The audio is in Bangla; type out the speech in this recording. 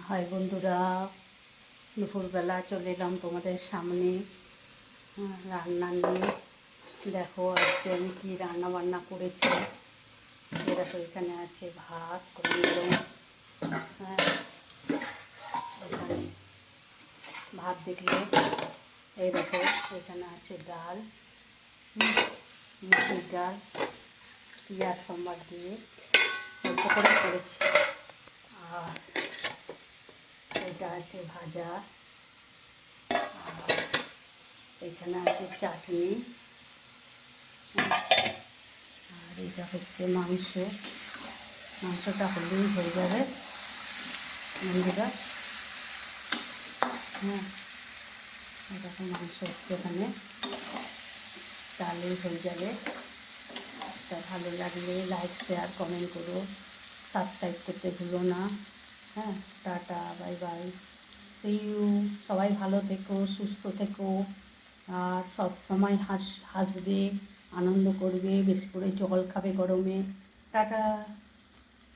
হাই বন্ধুরা, দুপুরবেলা চলে এলাম তোমাদের সামনে রান্না নিয়ে। দেখো আজকে আমি কী রান্না বান্না করেছি। দেখো এখানে আছে ভাত গরম, হ্যাঁ এখানে ভাত দেখলে এই দেখো এখানে আছে ডাল, মুসুর ডাল পেঁয়াজ সম্বার দিয়ে অল্প করে করেছি। আর এটা আছে ভাজা, আর এখানে আছে চাটনি, আর এটা হচ্ছে মাংস। মাংসটা হলেই হয়ে যাবে বন্ধুরা। এরকম মাংস হচ্ছে এখানে, তাহলেই হয়ে যাবে। তা ভালো লাগলে লাইক শেয়ার কমেন্ট করো, সাবস্ক্রাইব করতে ভুলো না। Tata, bye bye, see you. সবাই ভালো থেকো, সুস্থ থেকো, আর সবসময় হাসবে, আনন্দ করবে, বেশি করে জল খাবে গরমে। টাটা।